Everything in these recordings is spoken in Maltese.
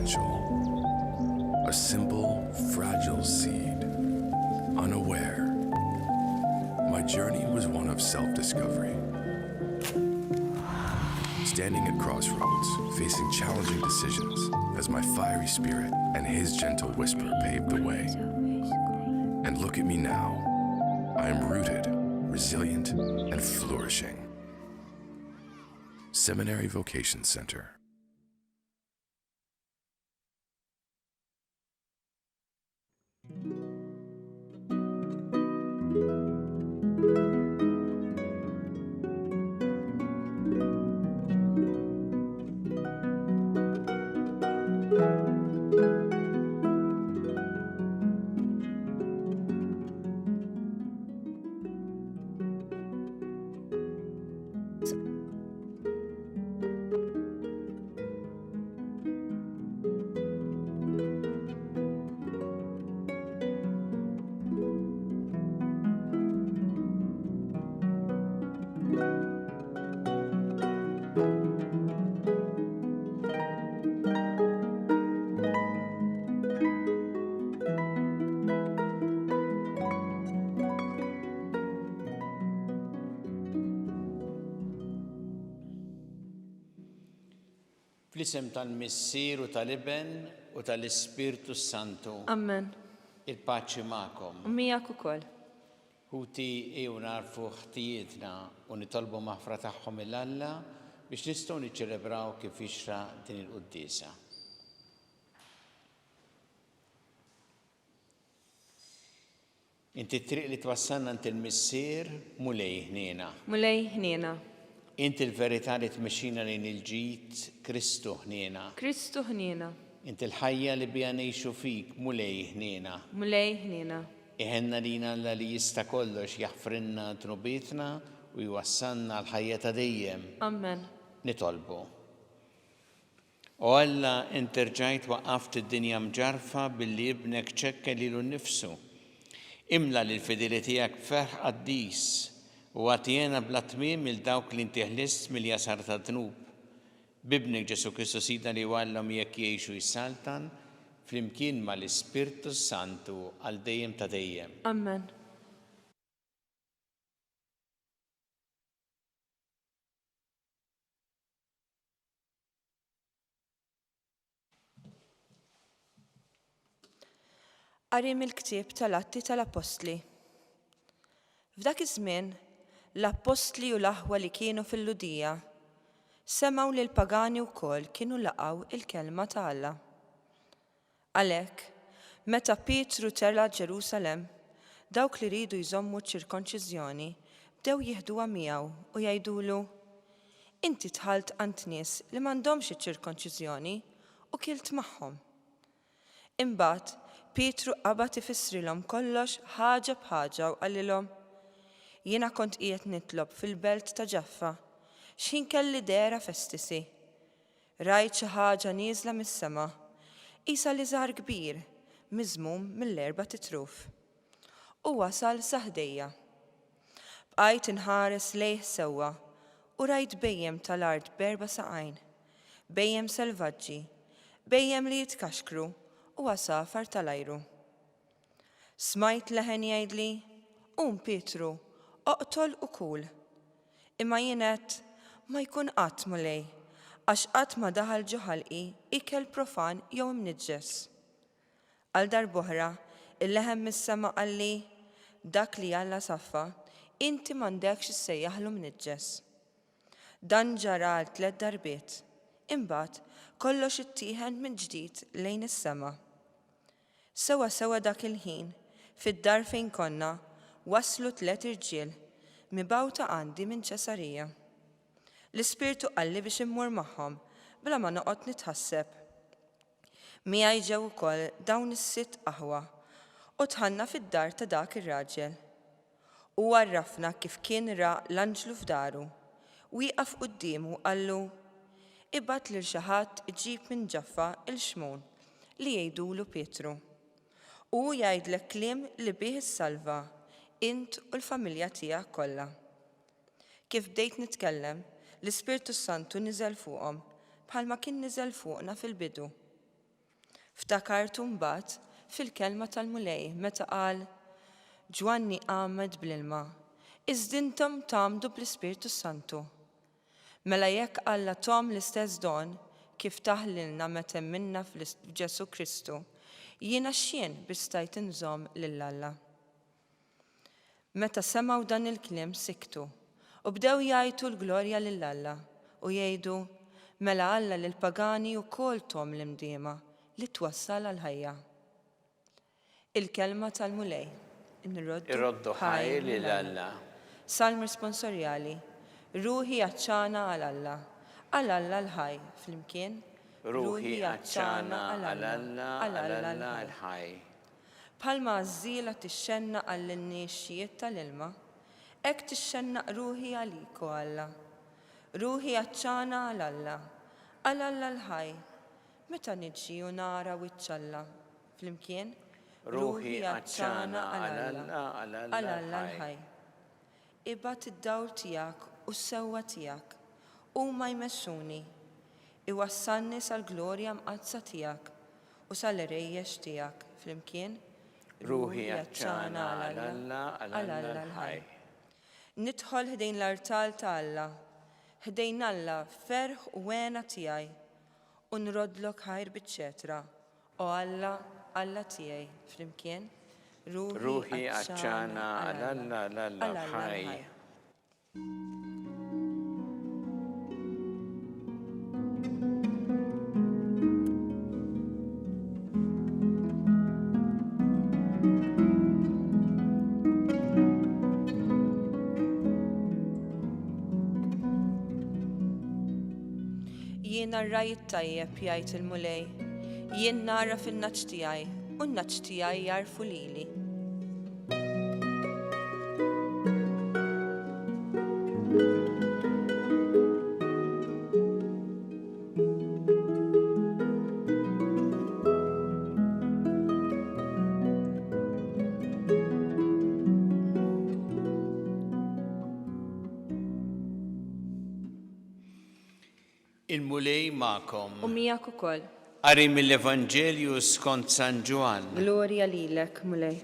potential. A simple, fragile seed, unaware. My journey was one of self-discovery. Standing at crossroads, facing challenging decisions, as my fiery spirit and his gentle whisper paved the way. And look at me now. I am rooted, resilient, and flourishing. Seminary Vocation Center. Fl-isem tal-Missier u tal-Iben u tal-Ispirtu Santu. Amen. Il-paċi magħkom. Miegħek ukoll. Ħuti ew narfu ħtijietna u nitolbu maħfra tagħhom il-Alla biex nistgħu niċċelebraw kif ixra din il-quddiesa. Inti t-triq li twassalna int il-Missier mulej ħniena. Mulej ħniena. Inti l-verità li tmexxina lejn il-ġid Kristu ħniena. Kristu ħniena. Inti l-ħajja li biha ngħixu fik mulej ħniena. Mulej ħniena. Iħenna lina Alla li jista' kollox jaħfrinna tnubietna u jwassalna l-ħajja ta' dejjem. Amen. Nitolbu. O Alla inti rġajt waqqaft id-dinja mġarfa billi ibnek ċekka lilu nnifsu. Imla lil fideli tiegħek ferħ qaddis u għatijena bla tmiem il-dawk li inti ħlist mill-jasar ta' dnub. Bibnek Ġesu Kristu Sidna li għallhom jekk jgħixu jissaltan flimkien mal-Ispirtu Santu għal dejjem ta' dejjem. Amen. Qari mill-ktieb tal-Atti tal-Apostli. F'dak iż-żmien l-Apostli u l-aħwa li kienu fil-Ludija semgħu li l-pagani wkoll kienu laqgħu il-kelma ta' Alla. Għalhekk, meta Pietru tela Ġerusalemm, dawk li ridu jżommu ċ-ċirkonċiżjoni bdew jieħduha miegħu u jgħidulu: Inti tħalt għand nies li m'għandhomx iċ-ċirkonċiżjoni u kilt magħhom. Imbagħad Pietru qabad ifissrilhom kollox ħaġa b'ħaġa u qalilhom: Jiena kont qiegħed nitlob fil-belt ta' Ġaffa x'in kelli dera festisi. Rajt xi ħaġa nieżla mis-sema, qisha li żgħar kbir, miżmum mill-erba' titruf. U wasal sa ħdejja. Bqajt inħares lejh sewwa u rajt bejjem tal-art b'4 saqajn, bejjem selvaġġi, bejjem li jitkaxkru u għasafar tal-ajru. Smajt leħen jgħidli: Pietru, oqtol u kul. Imma jien għedt ma jkun qatt mulej, għax qatt ma daħal ġo ħalqi ikel profan jew imniġġes. Għal darb'oħra il-leħen mis-sema qalli: Dak li Alla saffa, inti m'għandekx issejjaħlu mniġġes. Dan ġara għal 3 darbiet, imbagħad kollox ittieħed minn ġdid lejn is-sema. Sewa dak il-ħin, fid-dar fejn konna, waslu 3 irġiel mibgħuta għandi minn Ċesarija. L-Ispirtu qalli biex immur magħhom bla ma noqgħod nitħasseb. Miegħi ġew ukoll dawn is-6 aħwa u tħanna fid-dar ta' dak ir-raġel. U għarrafna kif kien raq l-anġlu f'daru, wieqaf qudiemu qallu: Ibgħat lil xi ħadd iġib minn Ġaffa il-xmun li jgħidulu Pietru. U jgħidlek kliem li bih is-salva, int u l-familja tiegħek kollha. Kif bdejt nitkellem, l-Ispirtu Santu niżel fuqhom bħalma kien niżel fuqna fil-bidu. Ftakartu mbagħad fil-kelma tal-mulej meta qal Ġwanni għamed bl-ilma, iżda intom tagħmdu bl-Ispirtu Santu. Mela jekk Alla tom l-istess don kif taħlilna meta minna f'Ġesu Kristu, jiena x'jien biex stajt inżomm lil Alla. Meta semgħu dan il-kliem siktu u bdew jgħidu l-glorja lil Alla u jgħidu mela Alla lil pagani wkoll tom l-imdiema li twassal għal ħajja. Il-kelma tal-mulej. Irroddu ħaj lil Alla. Salm responsorjali. Ruħi għaċċana għal Alla. Għal Alla l-ħaj. Flimkien. Ruħi għaċċana għal Alla l-ħaj. Bħalma għażila tixxenna għall-nixxijiet tal-ilma, hekk tixxenna ruħi għaliku Alla. Ruħi għaċċana għal Alla. Għal Alla l-ħaj. Meta niġġi u nara wiċċ Alla. Flimkien. Ruħi għaċċana għal Alla l-ħaj. Ibgħat id-dawl tiegħek u s-sewwa tiegħek huma jmexxuni, iwassalni sal-glorja mqazza tiegħek u sal-irejjex tiegħek. Flimkien. Ruħi għaċċana għal Alla l-ħaj. Nidħol ħdejn l-artal ta' Alla, ħdejn Alla ferħ u għena tiegħi u nrodlok ħajr biċ-ċetra u Alla tiegħi. Flimkien. Ruħi għaċċana għal Alla l-ħaj. Jiena r-rajt tajjeb jgħid il-mulej, jien nara fin-naċ tiegħi u n-naċ tiegħi jarfu lili. Il-mulej ma'kom. U miegħek ukoll. Qari mill-Evanġelju skont San Ġwan. Glorja lilek, mulej.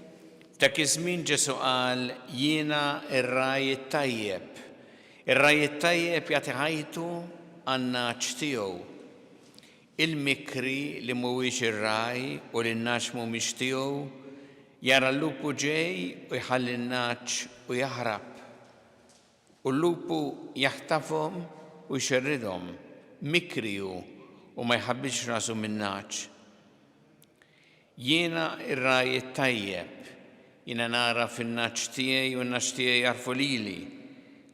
Dak iż-żmien Ġesu qal jiena r-raj it-tajjeb. Ir-raj it-tajjeb jagħti ħajtu għan-naċ tiegħu. Il-mikri li mhuwiex ir-raj u li n-naċ mhumiex tiegħu jara l-lupu ġej u jħalli n-naċ u jaħrab. U l-lupu jaħtafhom u jxerridhom. Mikriju u ma jħabbix rasu min-naċ. Jiena ir-raj it-tajjeb, jiena nara fin-naċ tiegħi u n-naċ tiegħi jarfu lili.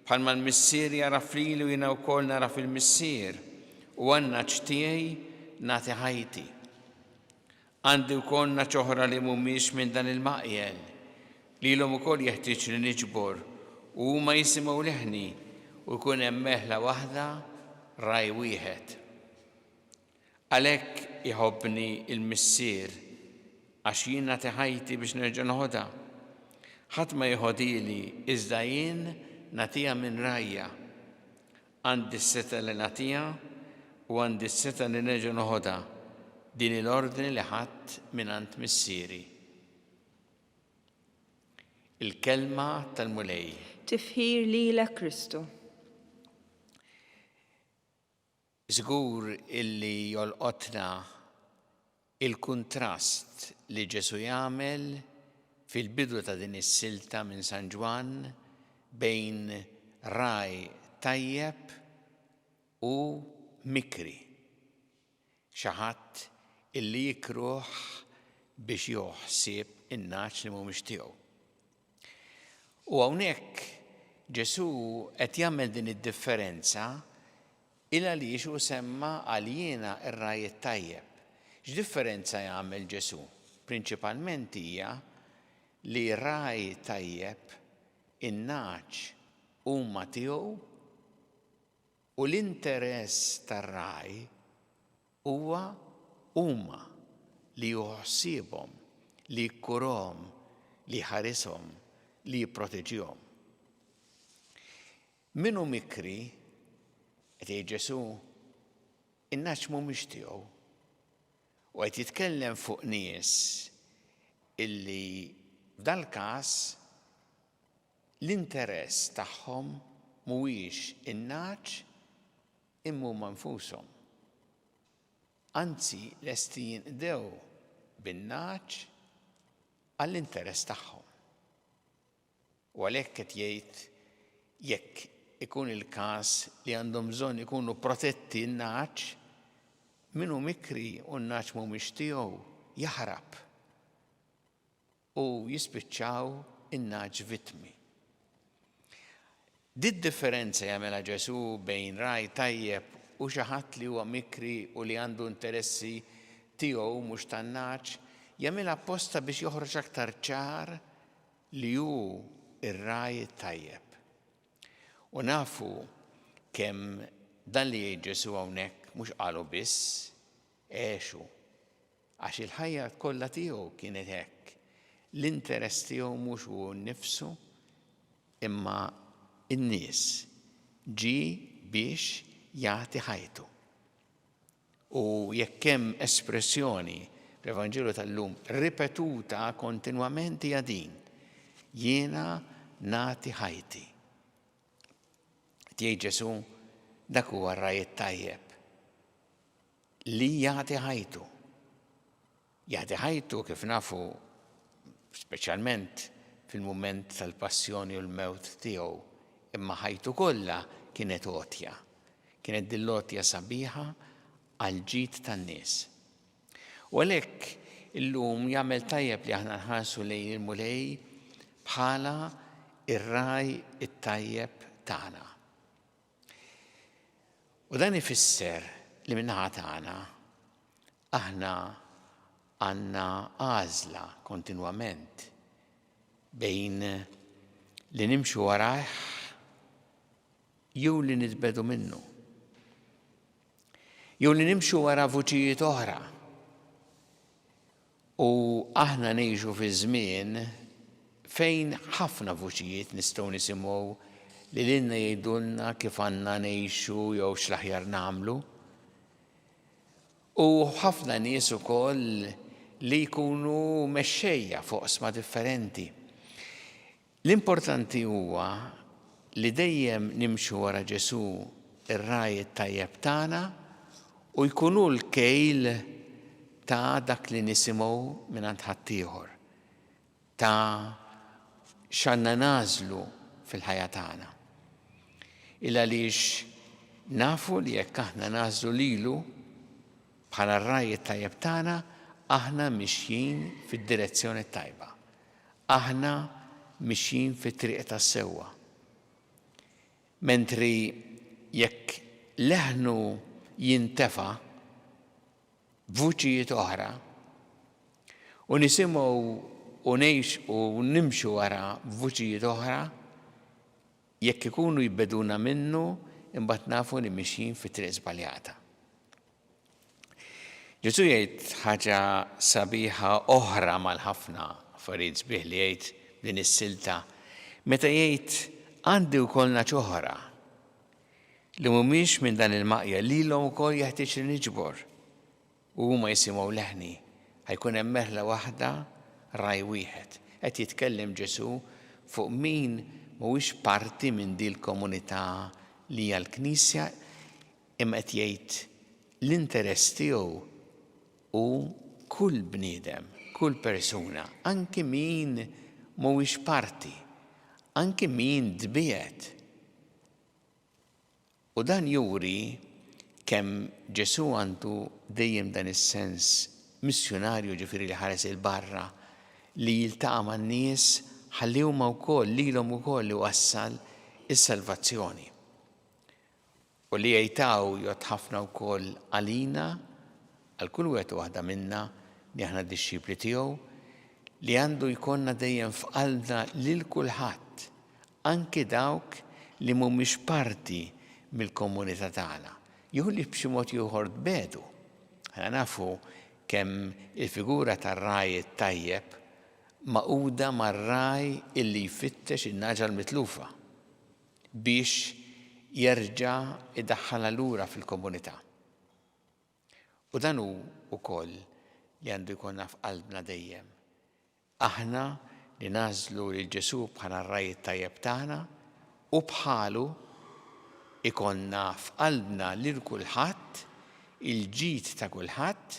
Bħalma l-missier jaraf lili u jiena wkoll nara fil-missier u għan-naċ tiegħi nagħti ħajti. Għandi wkoll naċ oħra li mhumiex minn dan il-maqjel, lilhom ukoll jeħtieġ li niġbor u huma jisimgħu leħni u jkun hemm meħla waħda raj wieħed. Għalhekk iħobbni il-missier għax jien nagħti ħajti biex nerġa' noħodha. Ħadd ma jħodili iżda jien nagħtiha minn rajja. Għandi s-seta li nagħtiha u għandi s-seta li nerġa' noħodha. Din l-ordni li ħadd mingħand missieri. Il-kelma tal-mulej. Tifħir lilek Kristu. Żgur illi jolqotna il-kuntrast li Ġesu jagħmel fil-bidu ta' din is-silta minn San Ġwan bejn raj tajjeb u mikri. Xi ħadd illi jikruh biex joħsieb in-naċ li mhumiex tiegħu. U hawnhekk Ġesu qed jagħmel din id-differenza il għaliex u semma għal jiena r-raj it-tajjeb. X'differenza jagħmel Ġesu? Prinċipalment hija li raj tajjeb in-naċ huma tiegħu u l-interess tar-raj huwa huma li joħsibhom, li jkurhom, li jħarishom, li jipproteġihom. Min hu mikri qed jgħid Ġesu in-naċ mhumiex tiegħu u qed jitkellem fuq nies illi f'dal każ l-interess tagħhom mhuwiex in-naċ imma huma nfushom. Anzi, lesti jinqdew bin-naċ għall-interess tagħhom. U għalhekk qed jgħid jekk ikun il-każ li għandhom bżonn ikunu protetti n-naċ, minnu mikri u n-naċ mhumiex tiegħu jaħrab u jispiċċaw in-naċ vittmi. Differenza jagħmilha Ġesu bejn raj tajjeb u xi ħadd li huwa mikri u li għandu interessi tiegħu mhux tan-naċ, jagħmilha apposta biex joħroġ aktar ċar li hu ir-raj tajjeb. U nafu kemm dan li jgħid Ġesu hawnhekk mhux qalu biss għexu, għax il-ħajja kollha tiegħu kienet hekk. L-interess tiegħu mhux hu nnifsu imma in-nies ġi biex jagħti ħajtu. U jekk hemm espressjoni fl-Evanġelu tal-lum ripetuta kontinwament hija din: jiena nagħti ħajti. Tgħid Ġesu dak huwa r-raj tajjeb li jagħti ħajtu. Jagħti ħajtu kif nafu speċjalment fil-mument tal-passjoni u l-mewt tiegħu, imma ħajtu kollha kienet għotja. Kienet dil-għotja sabiħa għal ġid tan-nies. U għalhekk illum jagħmel tajjeb li aħna nħarsu lejn il-mulej bħala ir-raj it-tajjeb tagħna. U dan ifisser li min-naħa tagħna aħna għandna għażla kontinwament bejn li nimxu warah jew li nitbedu minnu. Jew li nimxu wara vuċijiet oħra. U aħna ngħixu fi żmien fejn ħafna vuċijiet nistgħu nisimgħu li lilna jgħidulna kif għandna ngħixu jew x'l-aħjar nagħmlu. U ħafna nies ukoll li jkunu mexxejja fuq oqsma differenti. L-importanti huwa li dejjem nimxu wara Ġesu ir-raj tajjeb tagħna u jkunu l-kejl ta' dak li nisimgħu mingħand ħadd ieħor, ta' x'għandna nażlu fil-ħajja tagħna. Il għaliex nafu li jekk aħna nażlu lilu bħala r-raj tajjeb tagħna, aħna mixjin fid-direzzjoni tajba. Aħna mixjin fit-triq tas-sewwa. Mentri jekk leħnu jintefa' b'vuċijiet oħra u nisimgħu u ngħix u nimxu wara b'vuċijiet oħra, jekk ikunu jibeduna minnu imbagħad nafu li mixjin fit-triq żbaljata. Ġesu jgħid ħaġa sabiħa oħra mal-ħafna affarijiet sbieħ li jgħid din is-silta meta jgħid għandi wkoll naċ oħra li mhumiex minn dan il-maqja lilhom ukoll jeħtieġ li niġbor u huma jisimgħu leħni ħajkun hemm meħla waħda raj wieħed. Qed jitkellem Ġesu fuq min mhuwiex parti minn din il-komunità li hija l-Knisja imma qed jgħid l-interess tiegħu u kull bniedem, kull persuna, anki min mhuwiex parti, anki min dbiet. U dan juri kemm Ġesu għandu dejjem dan is-sens missjonarju ġifieri li ħares il-barra li jiltaqa' man-nies ħalli huma wkoll lilhom ukoll li wassal is-salvazzjoni. U li jgħitaw jgħod ħafna wkoll għalina għal kull wieħed u waħda minna li aħna d-dixxipli tiegħu li għandu jkollna dejjem f'qalbna lil kulħadd, anke dawk li mhumiex parti mill-komunità tagħna. Jew li b'xi mod ieħor tbedu. Aħna nafu kemm il-figura tar-raj tajjeb maquda mar-raj illi jfittex in-naġa l-mitlufa biex jerġa' idaħħalha lura fil-komunità. U dan hu wkoll li għandu jkollna f'qalbna dejjem. Aħna li nażlu lil Ġesu bħala r-rajiet tajjeb tagħna u bħalu ikonna f'qalbna lil kulħadd il-ġid ta' kulħadd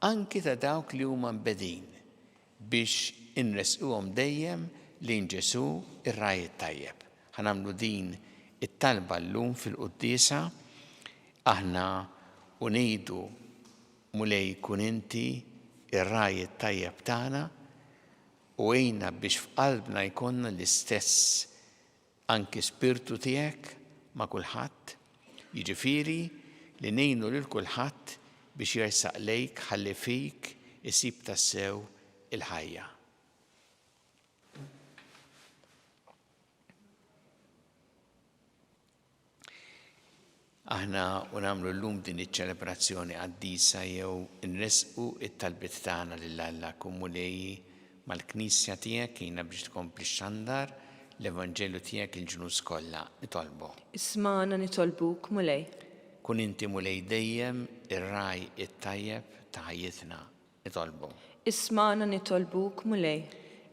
anki ta' dawk li huma mbedin biex inresquhom dejjem lejn Ġesu ir-rajiet tajjeb. Ħanamlu din it-talba llum fil-quddiesa aħna u ngħidu mulej kun inti ir-rajiet tajjeb tagħna u għejna biex f'qalbna jkollna l-istess anki spirtu tiegħek ma' kulħadd, jiġifieri li ngħinu lil kulħadd biex jersaq lejk ħalli fik isib tassew il-ħajja. Aħna u nagħmlu llum din iċ-ċelebrazzjoni qaddisa jew nresqu it-talbiet tagħna lil Alla kumulej mal-Knisja tiegħek jiena biex tkompli xandar l-Evanġelju tiegħek il-ġnus kollha nitolbu. Ismana nitolbuk mulej. Kun inti mulej dejjem ir-raj it-tajjeb ta' ħajjitna nitolbu. Ismana nitolbuk mulej.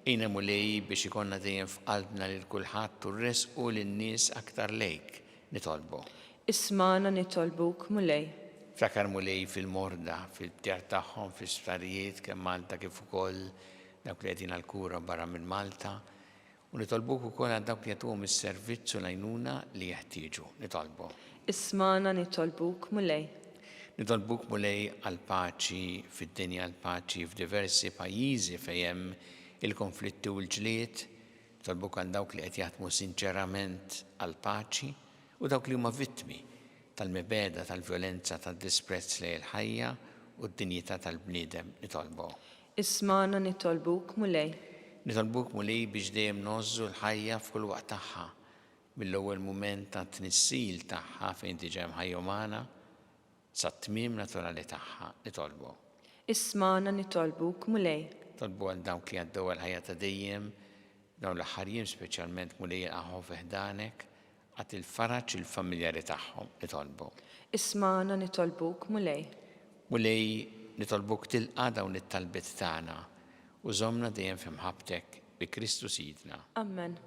Jiena mulej biex ikonna dejjem f'qalbna lil kulħadd u nresqu lin-nies aktar lejk nitolbu. Ismana nitolbuk mulej. Frakar mulej fil-morda, fil-btjar tagħhom, fil-sptarijiet kemm Malta kif ukoll dawk li qegħdin għall-kura barra minn Malta. U nitolbuk ukoll għal dawk li jagħtuhom is-servizz u l-għajnuna li jeħtieġu nitolbu. Ismana nitolbuk mulej. Nitolbuk mulej għal paċi fid-dinja, għal paċi f'diversi pajjiżi fejn hemm il-konflitti u l-ġlied. Nitolbuk għal dawk li qed jaħdmu sinċerament għal paċi u dawk li huma vittmi tal-mibeda, tal-vjolenza, tad-disprezz lejn il-ħajja u d-dinjità tal-bniedem nitolbu. Ismana nitolbuk mulej. Nitolbuk mulej biex dejjem nożżu l-ħajja f'kull waqt tagħha mill-ewwel mument ta' tnissil tagħha fejn tiġi hemm ħajja umana sa tmiem naturali tagħha nitolbu. Ismana nitolbuk mulej. Tolbu għal dawk li għaddew għal-ħajja ta' dejjem dawn l-aħħar jiem speċjalment mulej jaqgħu fiħdanek għat il-faraġ il-familjari tagħhom nitolbu. Ismana nitolbuk mulej. Mulej nitolbuk tilqa' dawn it-talbiet tagħna u żommna dejjem f'imħabbtek bi Kristu Sidna. Amen.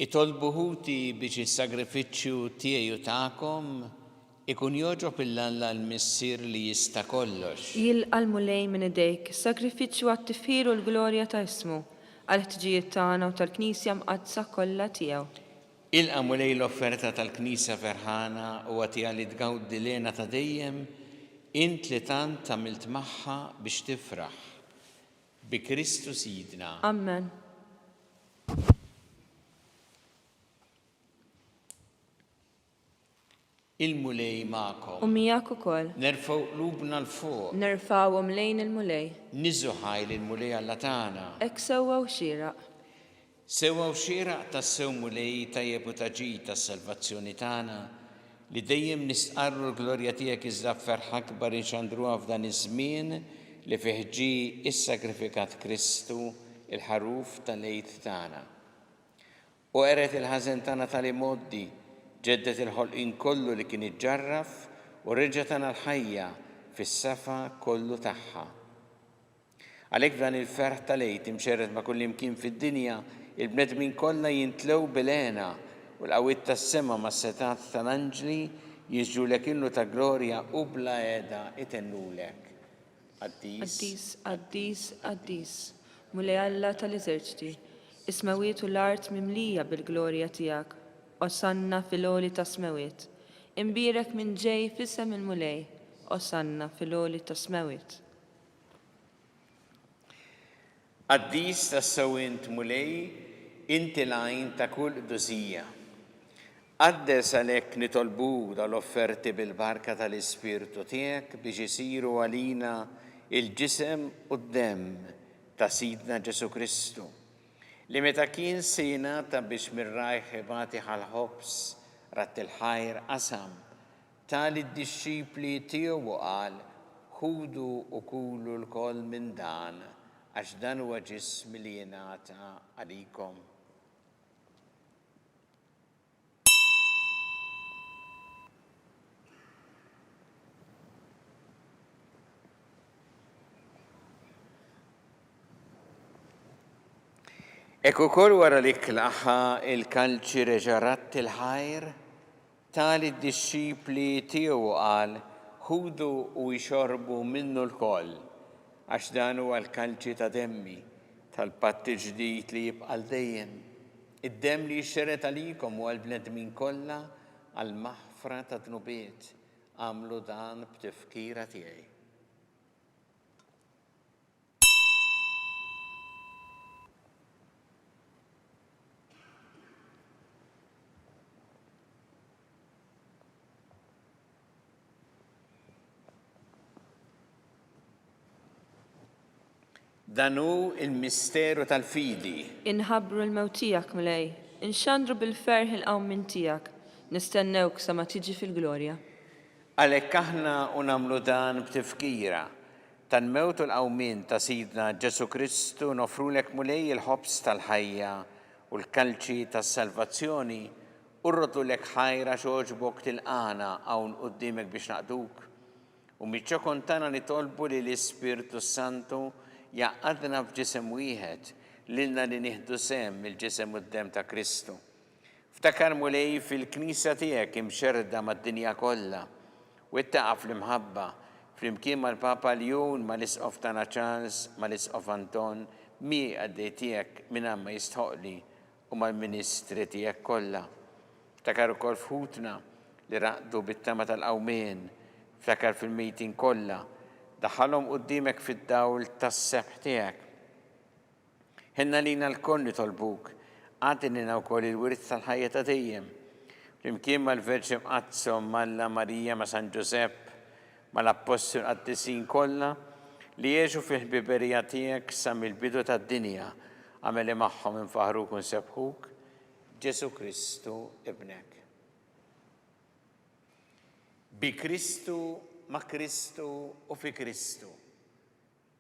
Itolbuħuti biex is-sagrifiċċju tiegħi u tagħkom ikun joġob il-Alla l-missier li jista' kollox. Jilqal mulej minn idejk, sagrifiċċju għat-tifħir u l-glorja ta' ismu, għal-ħtiġijiet tagħna u tal-Knisja mqadsa kollha tiegħu. Ilqa' mulej l-offerta tal-Knisja ferħana u għatiha li tgawdi lena ta' dejjem int li tant għamilt magħha biex tifraħ. Bi Kristu Sidna. Amen. Il-mulej magħkom. U miegħek ukoll. Nerfgħu qlubna l-fuq. Nerfgħuhom lejn il-mulej. Niżu ħajl il-mulej Alla tagħna. Hekk sewwa u xieraq. Sewwa u xieraq tas-sew mulej tajjeb u taġid tas-salvazzjoni tagħna li dejjem nistqarru l-glorja tiegħek iżda ferħ akbar inxandruha f'dan iż-żmien li fih ġie issagrifikat Kristu il-ħaruf tal-għid tagħna. U qeret il-ħażen tagħna tal-imoddi ġeddet il-ħolqien kollu li kien iġġarraf u reġgħet tagħna l-ħajja fis-safa kollu tagħha. Għalhekk dan il-ferħ tal-għid imxerred ma' kull imkien fid-dinja il-bnedmin kollha jintlew bilena u l-qawwiet tas-sema mas-setat tal-anġli jiġġulek illu ta' glorja u bla qiegħda itennulek. Qaddis, qaddis, qaddis, mulej Alla tal-eżerċiti, is-smawiet u l-art mimlija bil-glorja tiegħek, osanna fil-għoli ta' smawiet. Imbierek minn ġej f'isem il-mulej, osanna fil-għoli ta' smawiet. Qaddis tas-sewwient mulej, inti l-għajn ta' kull qdusija. Qaddes għalhekk nitolbu dal-offerti bil-barka tal-Ispirtu tiegħek biex isiru għalina il-ġisem u d-demm ta' Sidna Ġesu Kristu, li meta kien se jingħata biex mir-rajħ ibati ħal-ħobs ratt il-ħajr qasam tal-id-dixxipli tiegħu qal ħudu u kulu l-koll minn dan għax dan huwa ġism li jingħata għalikom. Ekku kol wara li klaħħa il-kalċi reġarat il-ħajr, tali d-disċipli tiegħu qal ħudu u jxorbu minnu l-koll, għax dan huwa l-kalċi ta' demmi tal-patti ġdid li jibqa' dejjem. Id-demm li jxxeret għalikom u għall-bnedmin kollha għall-maħfra ta' dnubiet. Għamlu dan b'tifkira tiegħi. Danu il-misteru tal-fidi. Inħabbru l-mewt tiegħek mulej, inxandru bil-ferħ il-qawmin tiegħek, nistennewk sa ma tiġi fil-glorja. Għalhekk aħna u nagħmlu dan b'tifkira tal-mewt u l-qawmin ta' Sidna Ġesu Kristu nofrulek mulej il-ħobs tal-ħajja u l-kalċi tas-salvazzjoni u rrodulek ħajra xogħġbok tilqana hawn quddiemek biex naqduk. U miċċa kontana nitolbu li l-Ispirtu Santu jaqadna f'ġisem wieħed lilna li nieħdu sehem il-ġisem u d-demm ta' Kristu. Ftakar mulej fil-Knisja tiegħek imxerda mad-dinja kollha u ittaqaf l-imħabba flimkien mal-Papa Ljun, mal-Isqof tagħna Charles, mal-Isqof Anton, mi għaddej tiegħek minn ma jistħoqli u mal-Ministri tiegħek kollha. Ftakar ukoll f'ħutna li raqdu bit-tama tal-qawmien, ftakar fil-mejtin kollha, daħħalhom quddiemek fid-dawl tas-sebħ tiegħek. Ħenna lina l-koll nitolbuk, għatinina wkoll il-wirt tal-ħajja ta' dejjem. Flimkien mal-Verġi Mqazzo, Malla Marija, ma' San Ġusepp, mal-Apostol qaddisin kollha li jgħixu fil-ħbiberija tiegħek sa mill-bidu tad-dinja, għameli magħhom infaħruk u nsebħuk, Ġesu Kristu ibnek. Bi Kristu, ma' Kristu u fi Kristu.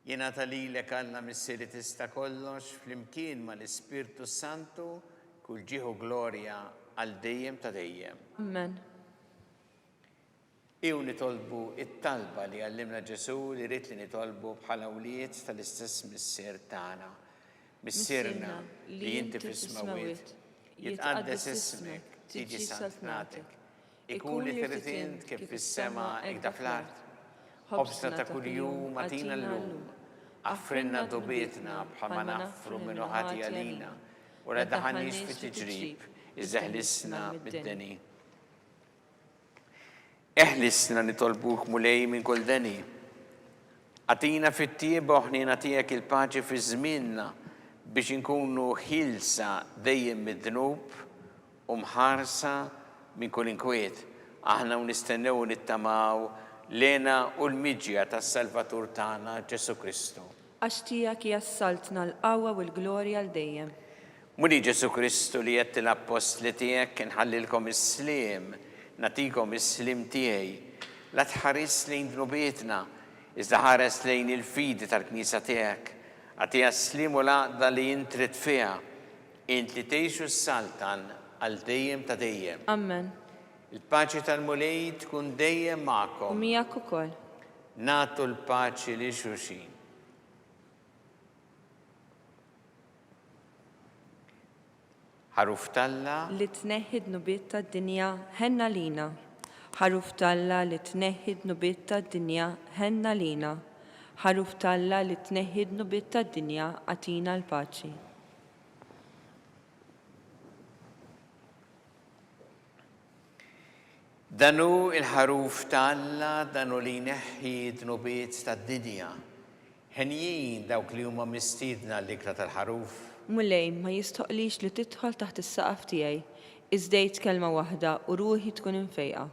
Jingħata lilek Alla missieri tista' kollox flimkien mal-Ispirtu Santu kull ġieħu glorja għal dejjem ta' dejjem. Amen. Ew nitolbu it-talba li għallimna Ġesu li rrid li nitolbu bħala wlied tal-istess missier tagħna. Missierna li inti fis-smawiet, jitqaddes ismek, tiġi saltnatek. Ikun li trid kif fis-sema hekk fl-art. Ħobsna ta' kuljum atina llum, affrinna dubietna bħalma naffru minnu ħati għalina, u la daħanix fit-tiġrib, iżeħlisna mid-deni. Eħlisna nitolbuk mulej minn kull deni. Atina fit-tieba uħnina tiegħek il-paċi fi żmienna biex inkunu ħilsa dejjem mid-dnub u mħarsa minn kull inkwiet. Aħna nistennew nittamaw lena u l-miġja tas-Salvatur tagħna Ġesu Kristu. Għax tiegħek jassaltna l-qawwa u l-glorja l dejjem. Muli Ġesu Kristu li qed l-apostli tiegħek inħallilkom is-sliem, natikom is-slim tiegħi. La tħares lejn dnubietna, iżda ħares lejn il-fidi tal-Knisja tiegħek. Għatija s-slim u l-għaqda li jintrid fiha, int li tgħixu s-saltan għal dejjem ta' dejjem. Amen. Il-paċi tal-mulej tkun dejjem magħkom. U miegħek ukoll. Nagħtu l-paċi li xulxin. ħaruf Talla li tneħħid nubiet tad-dinja ħenna lina. Ħaruf Talla li tneħħid nubiet tad-dinja ħenna lina. Ħaruf Talla li tneħħid nubiet tad-dinja għatina l-paċi. Danu il-ħaruf Talla danu li neħħid nubiet tad-dinja. Ħenjin dawk li huma mistiedna l-ikra tal-ħaruf. Mulej ma jistoqlix li tidħol taħt is-saqaf tiegħi, iżdejt kelma waħda u ruħi tkun infejqa.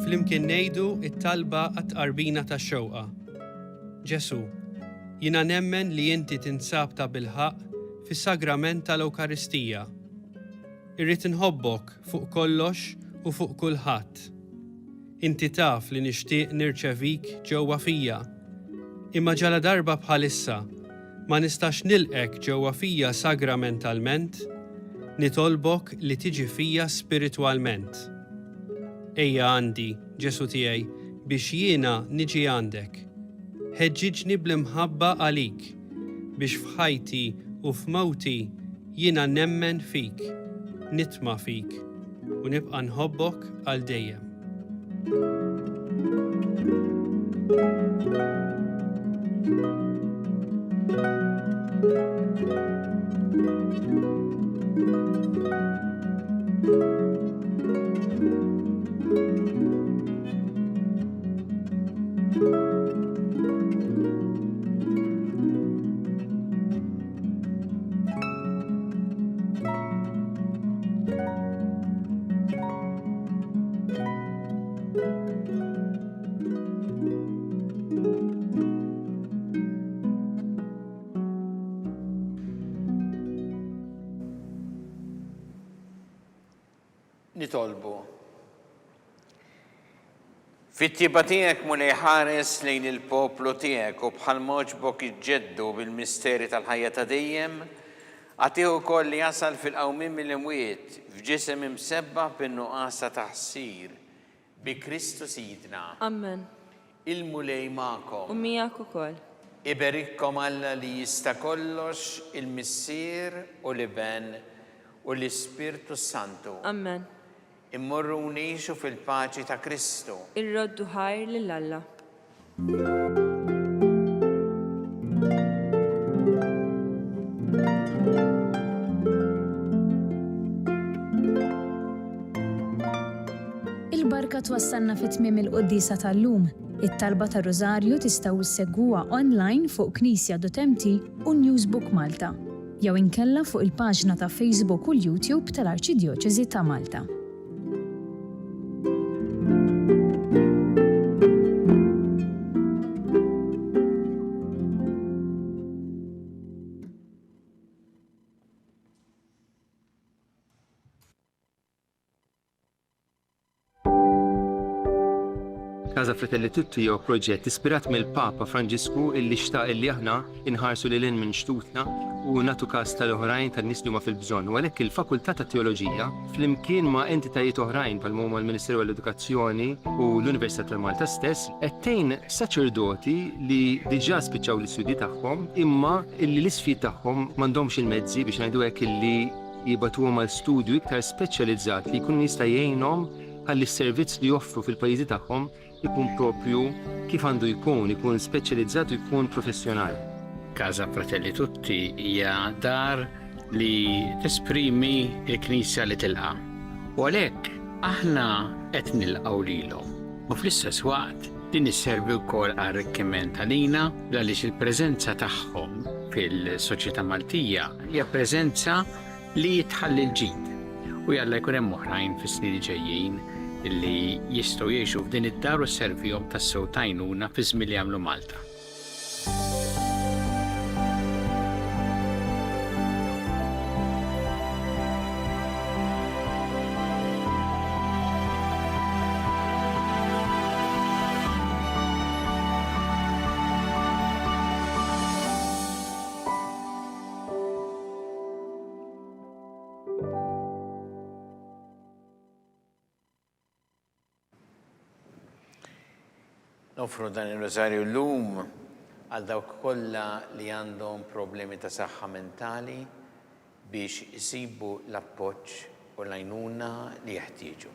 Flimkien ngħidu it-talba għat-qarbina tax-xewqa. Ġesu, jiena nemmen li inti tinsab ta' bilħaq fis-sagrament tal-Ewkaristija. Irrid inħobbok fuq kollox u fuq kulħadd. Inti taf li nixtieq nirċevik ġewwa fija. Imma ġala darba bħalissa ma nistax nilqek ġewwa fija sagramentalment, nitolbok li tiġi fija spiritwalment. Ejja għandi, Ġesu tiegħi, biex jiena niġi għandek. Ħeġġiġni bl-imħabba għalik, biex f'ħajti u f'mawti jiena nemmen fik, nitma' fik u nibqa' nħobbok għal dejjem. Nitolbu. Fit-tieba tiegħek mulej ħares lejn il-poplu tiegħek u bħal moġbok iġġeddu bil-misteri tal-ħajja ta' dejjem, għatih ukoll li jasal fil-qawmien mill-imwiet f'ġisem imsebbaħ bin-nuqqas ta' taħsir bi Kristu Sidna. Amen. Il-mulej magħkom. U miegħek ukoll. Iberikkom Alla li jista' kollox il-Missier u l-Iben u l-Ispirtu Santu. Amen. Immorru ngħixu fil-paċi ta' Kristu. Irroddu ħajr lil Alla. Il-barka twassalna fit-tmiem il-qoddisa tal-lum. It-talba ta' Rożarju tistgħu issegwuha online fuq Knisja.mt u Newsbook Malta, jew inkella fuq il-paġna ta' Facebook u l-YouTube tal-Arċidjoċeżi ta' Malta. Casa Fratelli Tutti jew proġett ispirat mill-Papa Franġisku illi xtaq illi aħna inħarsu lil hinn minn xtutna u nagħtu każ tal-oħrajn tan-nies li huma fil-bżonn. U għalhekk il-Fakultà ta' Teoloġija flimkien ma' entitajiet oħrajn bħal huma l-Ministeru għall-Edukazzjoni u l-Università tal-Malta stess qed tgħin saċerdoti li diġà spiċċaw l-istudji tagħhom imma illi l-isfid tagħhom m'għandhomx il-mezzi biex ngħidu hekk illi jibatuhom għal studju iktar speċjalizzat li jkun jista' jgħinhom ħalli s-servizz li joffru fil-pajjiżi tagħhom ikun propju kif għandu ikun speċjalizzat u jkun professjonali. Casa Fratelli Tutti hija dar li tesprimi l-Knisja li tilqa. U għalhekk aħna qed nilqgħu lilhom. U fl-istess waqt din isservi wkoll għar-arricchiment għalina għaliex il-preżenza tagħhom fil-soċjetà Maltija hija preżenza li jitħalli l-ġid. U jalla jkun hemm oħrajn fis-snin ġejjin illi jistgħu jgħixu f'din id-dar u sservihom tas-sew tajnuna fi żmien li jagħmlu Malta. Nofru dan il-rożarju l-lum għal dawk kollha li għandhom problemi ta' saħħa mentali biex isibu l-appoġġ u l-għajnuna li jeħtieġu.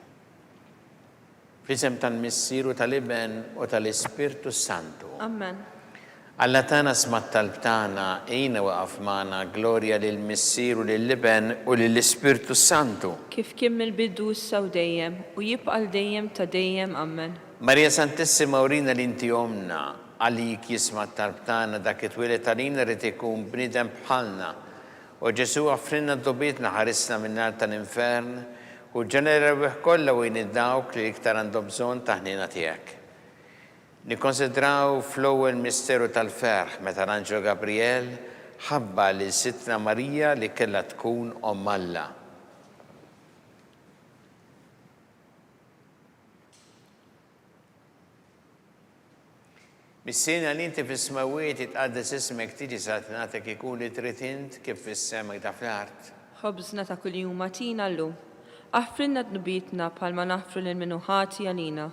F'isem tal-Missieru tal-Iben u tal-Ispirtu Santu. Amen. Alla tana smat tal-btana ejna waqaf magħna glorja lill-Missieru lill-Iben u lill-Ispirtu Santu. Kif kien mill-bidu issa u dejjem u jibqa' dejjem ta' dejjem. Amen. Marija Santissima urina l-inti omna, għalik jisma tal-btana dak it-twilet għalina rrid ikun bniedem bħalna. U Ġesu għafrinna d-dobietna ħarisna min-nar tal-infern u ġenera ruħ kollha u dawk li iktar għandhom bżonn ta' ħnina tiegħek. Nikkonsidraw fl-ewwel misteru tal-ferħ meta l-Anġel Gabriel ħabba li Sittna Marija li kellha tkun Omm Alla. Mis-sena li inti fis-smawiet itqaddes ismek tiġi sa tingħatek ikun li trid int kif fis-sema da fl-art. Ħobżna ta' kuljum matina llum. Aħfrinna d-nubietna bħalma naħfru lil minnu ħati għalina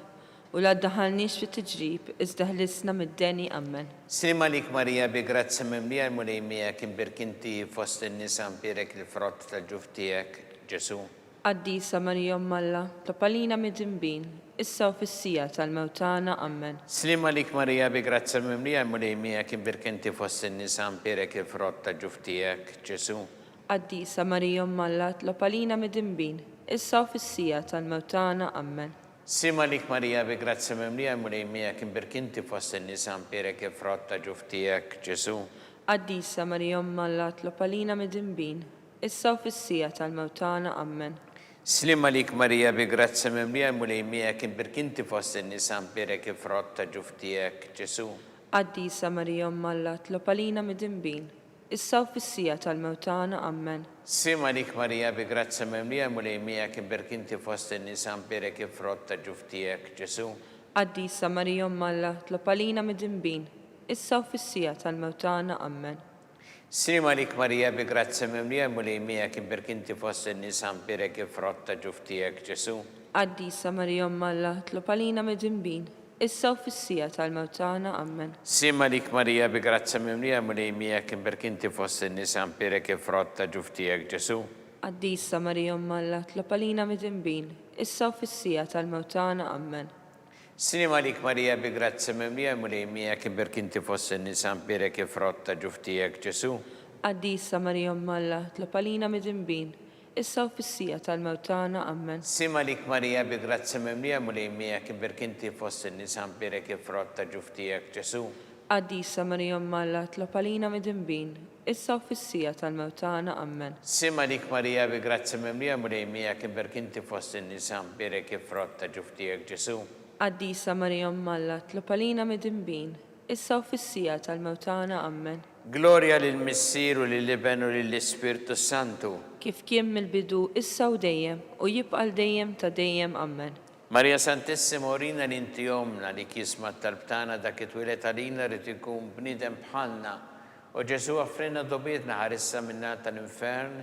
u la ddaħħalniex fit-tiġrib iżda ħlisna mid-deni. Amen. Sima lik Marija bi grazzi mimlija l-mulejmija kien birkinti fost in-nisa mpirek il-frott tal-ġuf tiegħek, Ġesu. Qaddisa Marija Omm Alla, topalina mid-dinbin, issa u fis-sija tal-mewtana. Amen. Slima lik Marija bi grazzi mimlija l-mulejmija kien birkinti fost in-nisa mpirek il-frott tal-ġuf tiegħek, Ġesu. Qaddisa Marija Omm Alla, topalina mid-dinbin, issa u fis-sija tal-mewtana. Amen. Sima lik Marija bi grazzi mimlija l-mulejmija kien birkinti fost in-nisa mpirek il-frott tal-ġuf tiegħek, Ġesu. Qaddisa Marija Omm Alla, topalina mid-dinbin, issa u fis-sija tal-mewtana. Amen. Slima lik Marija bi grazzi mimlija l-mulejmija kien birkinti fost in-nisa mpirek il-frott tal-ġuf tiegħek, Ġesu. Qaddisa Marija Omm Alla, topalina mid-dinbin, issa u fis-sija tal-mewtana. Amen. Sima lik Marija bi grazzi mimlija l-mulejmija kien birkinti fost in-nisa mpirek il-frott tal-ġuf tiegħek, Ġesu. Qaddisa Marija Omm Alla, topalina mid-dinbin, issa u fis-sija tal-mewtana. Amen. Sima lik Marija bi grazzi mimlija l-mulejmija kien birkinti fost in-nisa mpirek il-frott tal-ġuf tiegħek, Ġesu. Qaddisa Marija Omm Alla, topalina mid-dinbin, issa u fis-sija tal-mewtana. Amen. Sima lik Marija bi grazzi mimlija l-mulejmija kien birkinti fost in-nisa mpirek il-frott tal-ġuf tiegħek, Ġesu. Qaddisa Marija Omm Alla, topalina mid-dinbin, issa u fis-sija tal-mewtana. Amen. Sima lik Marija bi grazzi mimlija l-mulejmija kien birkinti fost in-nisa mpirek il-frott tal-ġuf tiegħek, Ġesu. Qaddisa Marija Omm Alla, topalina mid-dinbin, issa u fis-sija tal-mewtana. Amen. Sima lik Marija bi grazzi mimlija l-mulejmija kien birkinti fost in-nisa mpirek il-frott tal-ġuf tiegħek, Ġesu. Qaddisa Marija Omm Alla, topalina mid-dinbin, issa u fis-sija tal-mewtana. Amen. Sima lik Marija bi grazzi mimlija l-mulejmija kien birkinti fost in-nisa mpirek il-frott tal-ġuf tiegħek, Ġesu. Qaddisa Marija Omm Alla, topalina mid-dinbin, issa u fis-sija tal-mewtana. Amen. Glorja lill-Missieru lill-Iben u lill-Ispirtu Santu. Kif kien mill-bidu issa u dejjem u jibqa' dejjem ta' dejjem. Amen. Marija Santissima urina l-inti omna li kisma tal-btana dak it-twilet għalina rrid ikun bniedem bħalna u Ġesu għafrinna dobietna ħarissa min-nar tal-infern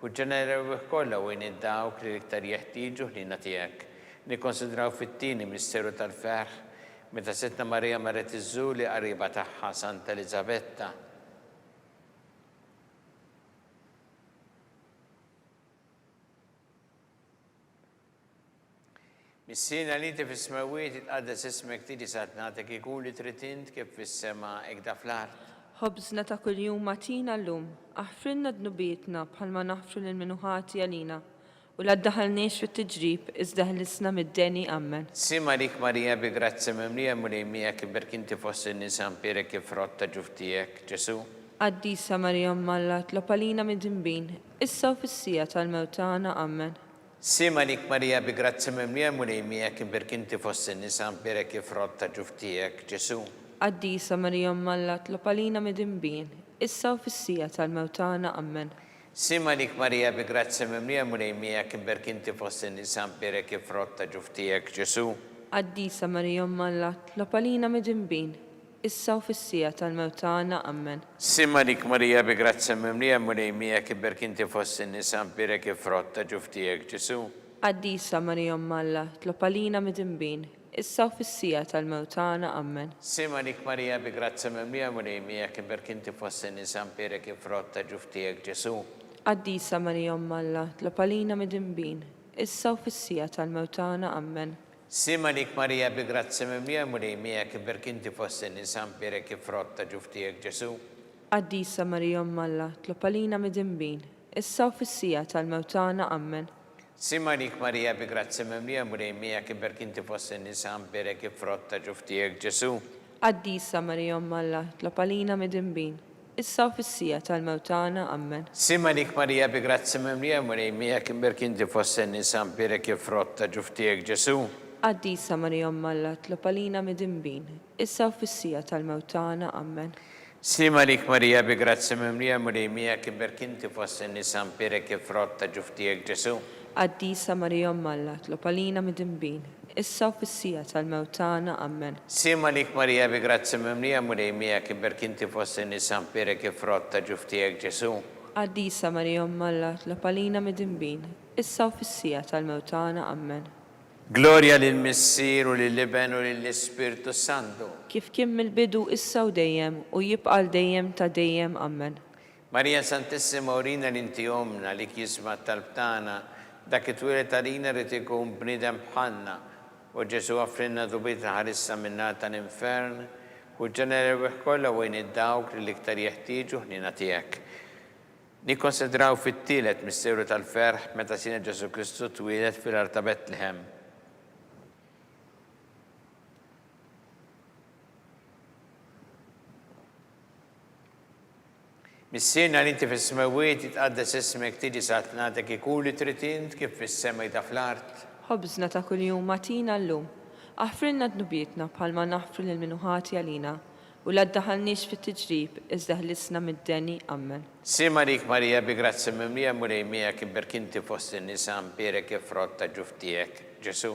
u ġenera ruħ kollha u dawk li iktar jeħtieġu ħnina tiegħek. Nikkonsidraw fit-tieni misteru tal-ferħ meta Sittna Marija marret iż-żuli qariba tagħha Santa Elisabetta. Mis-sena li inti fis-smawiet itqaddes ismek tiġi sa tingħatek ikun li trid int kif fis-sema hekk da fl-art. Ħobżna ta' kuljum matina llum, aħfrinna d-nubietna bħalma naħfru lil minnu ħati għalina u la ddaħħalniex fit-tiġrib iżda ħlisna mid-deni. Amen. Sima lik Marija bi grazzi mimlija l-mulejmija kien birkinti fost in-nisa mpirek il-frott tal-ġuf tiegħek, Ġesu. Qaddisa Marija Umm Alla, tlob għalina mid-dinbin, issa u fis-sija tal-mewtana. Amen. Sima lik Marija bi grazzi mimlija mulejmijak imberkinti fost in-nisa mperek ifrotta ġuftijek Ġesu. Qaddisa Marija Umm Alla, tlob għalina mid-dinbin, issa u fis-sija tal-mewtana. Amen. Sima lik Marija bi grazzi mimlija mulejmijak imberkinti fost in-nisa mperek ifrotta ġuftijek Ġesu. Qaddisa Marija Umm Alla, tlob għalina mid-dinbin, issa u fis-sija tal-mewtana. Amen. Sima lik Marija bi grazzi mimlija mulejmijak imberkinti fost in-nisa mperek ifrotta ġuftijek Ġesu. Qaddisa Marija Umm Alla, tlob għalina mid-dinbin, issa u fis-sija tal-mewtana. Amen. Sima lik Marija bi grazzi mimlija mulejmijak imberkinti fost in-nisa mperek ifrotta ġuftijek Ġesu. Qaddisa Marija Umm Alla, tlob għalina mid-dinbin, issa u fis-sija tal-mewtana. Amen. Sima lik Marija bi grazzi mimlija mulejmijak imberkinti fost in-nisa mperek ifrotta ġuftijek Ġesu. Qaddisa Marija Umm Alla, tlob għalina mid-dinbin, issa u fis-sija tal-mewtana. Amen. Sima lik Marija bi grazzi mimlija mulejmijak imberkinti fost in-nisa mperek ifrotta ġuftijek Ġesu. Qaddisa Marija Umm Alla, tlob għalina mid-dinbin, issa u fis-sija tal-mewtana. Amen. Sima lik Marija bi grazzi mimlija mulejmijak imberkinti fost in-nisa mperek ifrotta ġuftijek Ġesu. Qaddisa Marija Umm Alla, tlob għalina mid-dinbin, issa u fis-sija tal-mewtana. Amen. Sima lik Marija bi grazzi mimlija mulejmijak imberkinti fost in-nisa mperek ifrotta ġuftijek Ġesu. Qaddisa Marija Umm Alla, tlob għalina mid-dinbin, issa u fis-sija tal-mewtana. Amen. Sima lik Marija bi grazzi mimlija mulejmijak imberkinti fost in-nisa mperek ifrotta ġuftijek Ġesu. Qaddisa Marija Umm Alla, tlob għalina mid-dinbin, issa u fis-sija tal-mewtana. Amen. Gloria lill-Missier u lill-Iben u lill-Ispirtu Santu. Kif kien mill-bidu issa u dejjem u jibqa' dejjem ta' dejjem. Amen. Marija Santissima urina l-inti omna li kisma talbtana dak it-twilet għalina rrid ikun bniedem bħalna u Ġesu offrinna dubita ħarissa minna tal-infern u ġenerew kollha wejn id-dawk li l-iktar jeħtieġu ħnina tiegħek. Nikkonsidraw fit-tielet misteru tal-ferħ meta sina Ġesu Kristu twilet fil-art ta' Betlehem. Missirna li inti fis-smawiet jitqaddes ismek tiġi satnatek ikun li trid int kif fis-sema jta' fl-art. Ħobżna ta' kuljum atina llum. Aħfrilna dnubietna bħalma naħfru lil min hu ħati għalina u la ddaħħalniex fit-tiġrib iżda ħlisna mid-deni. Amen. Sima lik Marija bi grazzi mimlija mulejmijak imberkinti fost in-nisa mperek ifrotta ġuftijek Ġesu.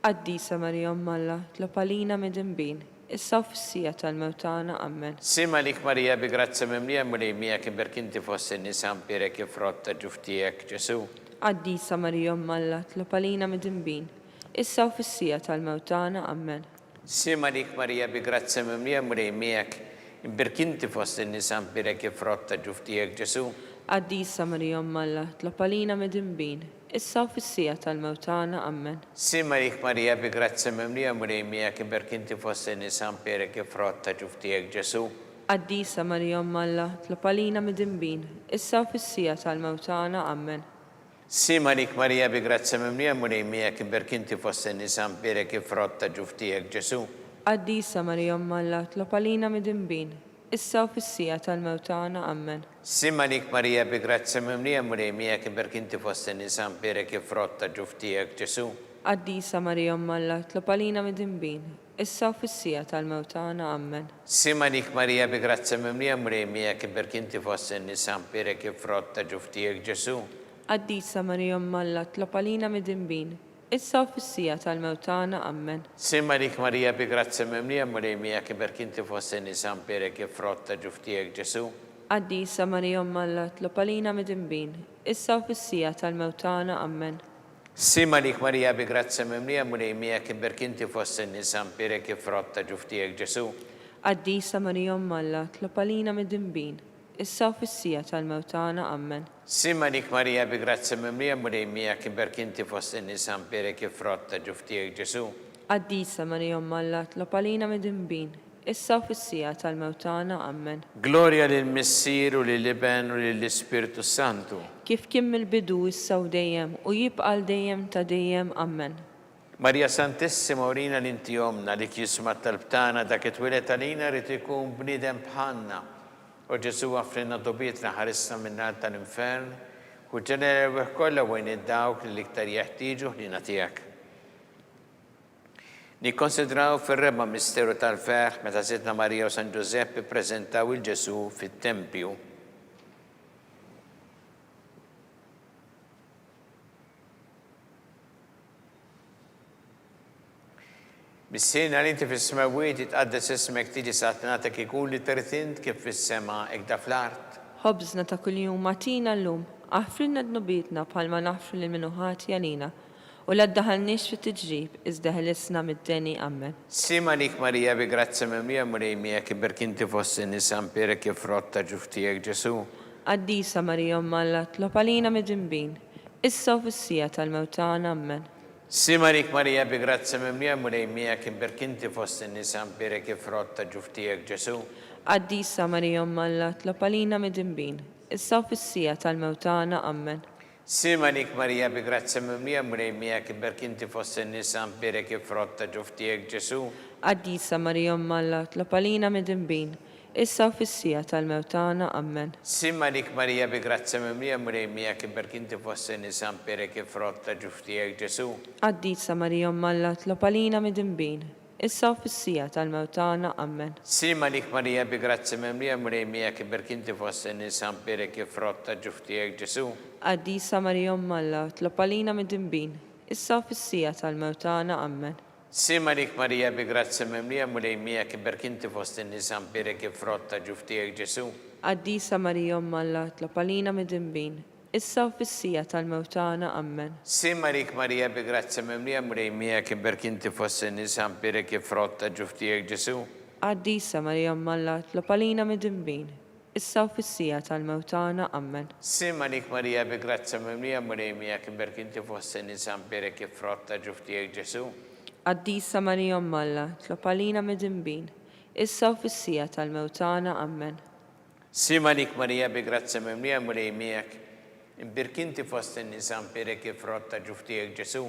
Qaddisa Marija Umm Alla, tlob għalina mid-dinbin, issa u fis-sija tal-mewtana. Amen. Sima lik Marija bi grazzi mimlija mulejmijak imberkinti fost in-nisa mperek ifrotta ġuftijek Ġesu. Qaddisa Marija Umm Alla, tlob għalina mid-dinbin, issa u fis-sija tal-mewtana. Amen. Sima lik Marija bi grazzi mimlija mulejmijak imberkinti fost in-nisa mperek ifrotta ġuftijek Ġesu. Qaddisa Marija Umm Alla, tlob għalina mid-dinbin, issa u fis-sija tal-mewtana. Amen. Sima lik Marija bi grazzi mimlija mulejmijak imberkinti fost in-nisa mperek ifrotta ġuftijek Ġesu. Qaddisa Marija Umm Alla, tlob għalina mid-dinbin, issa u fis-sija tal-mewtana. Amen. Sima lik Marija bi grazzi mimlija mulejmijak imberkinti fost in-nisa mperek ifrotta ġuftijek Ġesu. Qaddisa Marija Umm Alla, tlob għalina mid-dinbin, issa u fis-sija tal-mewtana. Amen. Sima lik Marija bi grazzi mimlija mulejmijak imberkinti fost in-nisa mperek ifrotta ġuftijek Ġesu. Qaddisa Marija Umm Alla, tlob għalina mid-dinbin, issa u fis-sija tal-mewtana. Amen. Sima lik Marija bi grazzi mimlija mulejmijak imberkinti fost in-nisa mperek ifrotta ġuftijek Ġesu. Qaddisa Marija Umm Alla, tlob għalina mid-dinbin, issa u fis-sija tal-mewtana. Amen. Sima lik Marija bi grazzi mimlija mulejmijak imberkinti fost in-nisa mperek ifrotta ġuftijek Ġesu. Qaddisa Marija Umm Alla, tlob għalina mid-dinbin, issa u fis-sija tal-mewtana. Amen. Sima lik Marija bi grazzi mimlija mulejmijak imberkinti fost in-nisa mperek ifrotta ġuftijek Ġesu. Qaddisa Marija Umm Alla, tlob għalina mid-dinbin, issa u fis-sija tal-mewtana. Amen. Sima lik Marija bi grazzi mimlija mulejmijak imberkinti fost in-nisa mperek ifrotta ġuftijek Ġesu. Qaddisa Marija Umm Alla, tlob għalina mid-dinbin, issa u fis-sija tal-mewtana. Amen. Gloria lill-Missier u lill-Iben u lill-Ispirtu Santu. Kif kien mill-bidu issa u dejjem u jibqa' dejjem ta' dejjem. Amen. Marija Santissima urina l-inti omna li kisma talbtana dak it-twilet għalina rrid ikun bniedem bħalna U Ġesu għafrinna dobietna ħarisna minnar tal-infern, u ġenerew kollha wejn id-dawk li l-iktar jeħtieġu ħnina tiegħek. Nikkonsidraw fir-reba misteru tal-ferħ meta Sidna Marija u San Ġusepp ippreżentaw il-Ġesu fit-Tempju. Bis-sena li inti fis-smawiet jitqaddes ismek tiġi satnatek ikun li tertint kif fis-sema ekda fl-art. Ħobżna ta' kuljum matina llum, aħfrinna d-nubietna bħalma naħfru lil minuħati għalina, u la ddaħalniex fit-tiġrib iżda ħelisna mid-deni ammen. Sima lik Marija bi grazzi mimlija murejmija kiber kinti fossi nisan pere kif rotta ġuftijek Ġesu. Addisa Marija Malla tlob għalina mid-dinbin, issa u fis-sija tal-mewtana ammen. Sima lik Marija bi grazzi mimlija murejmija kiber kinti fossi nisan pere kif rotta ġuftijek Ġesu. Addisa Marija Malla tlob għalina mid-dinbin, issa u fis-sija tal-mewtana ammen. Sima lik Marija bi grazzi mimlija murejmija kiber kinti fossi nisan pere kif rotta ġuftijek Ġesu. Addisa Marija Malla tlob għalina mid-dinbin, issa u fis-sija tal-mewtana ammen. Sima lik Marija bi grazzi mimlija murejmija kiber kinti fossi nisan pere kif rotta ġuftijek Ġesu. Addisa Marija Malla tlob għalina mid-dinbin, issa u fis-sija tal-mewtana ammen. Sima lik Marija bi grazzi mimlija murejmija kiber kinti fossi nisan pere kif rotta ġuftijek Ġesu. Addisa Marija Malla tlob għalina mid-dinbin, issa u fis-sija tal-mewtana ammen. Sima lik Marija bi grazzi mimlija murejmija kiber kinti fossi nisan pere kif rotta ġuftijek Ġesu. Addisa Marija Malla tlob għalina mid-dinbin, issa u fis-sija tal-mewtana ammen. Sima lik Marija bi grazzi mimlija murejmija kiber kinti fossi nisan pere kif rotta ġuftijek Ġesu. Addisa Marija Malla tlob għalina mid-dinbin, issa u fis-sija tal-mewtana ammen. Sima lik Marija bi grazzi mimlija murejmija kiber kinti fossi nisan pere kif rotta ġuftijek Ġesu. Addisa Marija Malla tlob għalina mid-dinbin, issa u fis-sija tal-mewtana ammen. Sima lik Marija bi grazzi mimlija murejmija kiber kinti fossi nisan pere kif rotta ġuftijek Ġesu.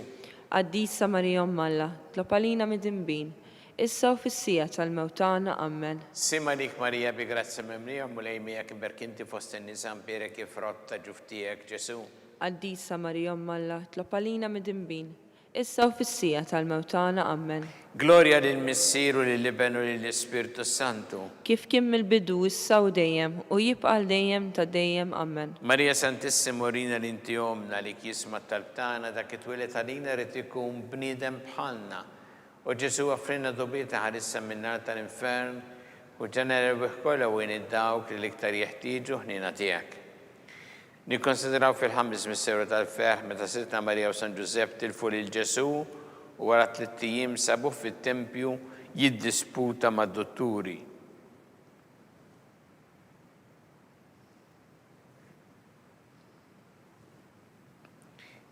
Addisa Marija Malla tlob għalina mid-dinbin, issa u fis-sija tal-mewtana ammen. Sima lik Marija bi grazzi mimlija murejmija kiber kinti fossi nisan pere kif rotta ġuftijek Ġesu. Addisa Marija Malla tlob għalina mid-dinbin, issa u fis-sija tal-mewtana ammen. Gloria lill-Missieru lill-Iben u lill-Ispirtu Santu. Kif kien mill-bidu issa u dejjem u jibqa' dejjem ta' dejjem ammen. Marija Santissimo rina l-inti omna li kisma talbtana dak it-twilet għalina rrid ikun bniedem bħalna. U Ġesu għafrinna dobieta ħarissa minnar tal-infern u ġenerew kollha wejn id-dawk li l-iktar jeħtieġu ħnina tiegħek. Nikkonsidraw fil-ħames misteru tal-ferħ meta Sidna Marija u San Ġusepp tilfu lil Ġesu u wara 3 ijiem sabuh fit-tempju jiddisputa mad-dotturi.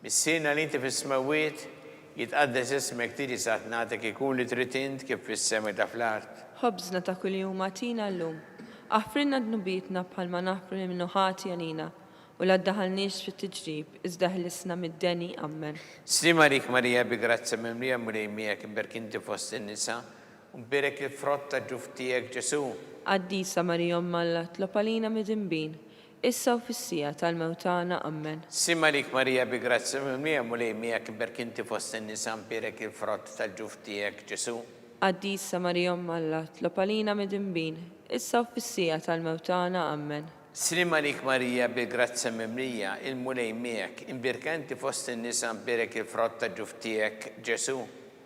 Bis-sena li inti fis-smawiet jitqaddes ismek tiġi satnatek ikun li trid int kif fis-sema ta' fl-art. Ħobżna ta' kuljum għatina llum, aħfrinna d-nubietna bħalma naħfru lil minuħati għalina, u la ddaħalniex fit-tiġrib iżda ħlisna mid-deni ammen. Sima lik Marija bi grazzi mimlija murejmija kiber kinti fossi nisa u berek il-frotta ġuftijek Ġesu. Addisa Marija Malla tlob għalina mid-dinbin, issa u fis-sija tal-mewtana ammen. Sima lik Marija bi grazzi mimlija murejmija kiber kinti fossi nisa u berek il-frotta tal-ġuftijek Ġesu. Addisa Marija Malla tlob għalina mid-dinbin, issa u fis-sija tal-mewtana ammen. Sima lik Marija bi grazzi mimlija il-murejmijak imbirkanti fost in-nisa berek il-frotta ġuftijek Ġesu.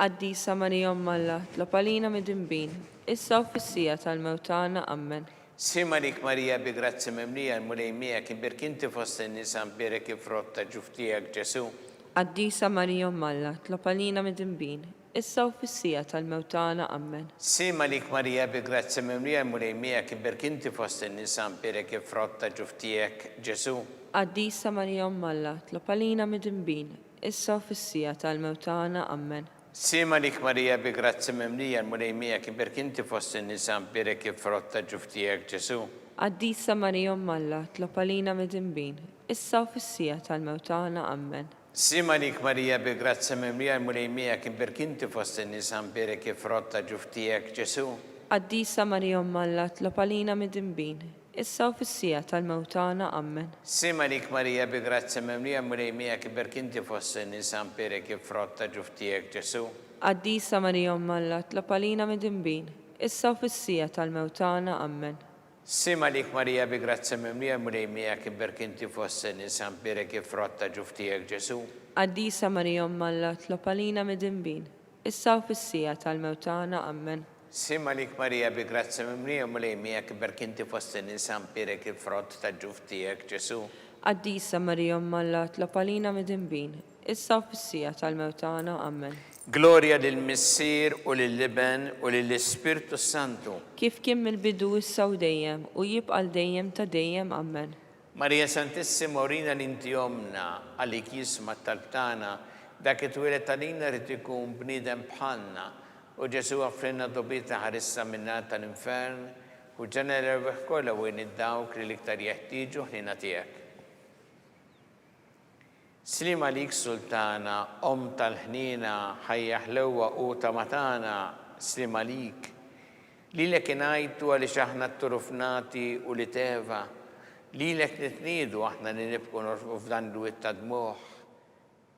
Addisa Marija Malla tlob għalina mid-dinbin, issa u fis-sija tal-mewtana ammen. Sima lik Marija bi grazzi mimlija il-murejmijak imbirkanti fost in-nisa berek il-frotta ġuftijek Ġesu. Addisa Marija Malla tlob għalina mid-dinbin, issa u fis-sija tal-mewtana ammen. Sima lik Marija bi grazzi mimlija murejmijak imbirkanti fost in-nisa berek il-frotta ġuftijek Ġesu. Addisa Marija Malla tlob għalina mid-dinbin, issa u fis-sija tal-mewtana ammen. Sima lik Marija bi grazzi mimlija murejmijak imbirkanti fost in-nisa berek il-frotta ġuftijek Ġesu. Addisa Marija Malla tlob għalina mid-dinbin, issa u fis-sija tal-mewtana ammen. Sima lik Marija bi grazzi mimlija murejmijak imbirkanti fost in-nisa berek il-frotta ġuftijek Ġesu. Addisa Marija Malla tlob għalina mid-dinbin, issa u fis-sija tal-mewtana. Amen. Sima lik Marija bi grazza memlija mulejmija kiberk inti fost in-nisa mperek il-frott ta' ġuftijek Ġesu. Qaddisa Marija Umm Alla, tlob għalina midinbin, issa u fis-sija tal-mewtana. Amen. Sima lik Marija bi grazza memlija mulejmija kiberk inti fost in-nisa mperek il-frott ta' ġuftijek Ġesu. Qaddisa Marija Umm Alla, tlob għalina midinbin, issa u fis-sija tal-mewtana. Amen. Sima lik Marija bi grazza memlija mulejmija kiberk inti fost in-nisa mperek il-frott ta' ġuftijek Ġesu. Qaddisa Marija Umm Alla, tlob għalina midinbin, issa u fis-sija tal-mewtana. Amen. Gloria lill-Missier u lill-Liben u lill-Ispirtu Santu. Kif kien mill-bidu issa u dejjem u jibqal dejjem ta' dejjem. Amen. Marija Santissima urina l-inti omna għalik jisma talbtana dak it-twilet talina rrid ikun bniedem bħalna u Ġesu għafrinna dobita ħarissa minna tal-infern u ġenera l-rebbħ kollha wejn id-dawk li l-iktar jeħtieġu ħnina tiegħek. Slim għalik Sultana, om tal-ħnina, ħajja ħlewwa u tamatana, slim għalik. Lilek inajtu għalli xaħna t-turufnati u li teva, lilek nitnidu aħna li nibku norfu f'dan l-wit ta' dmuħ.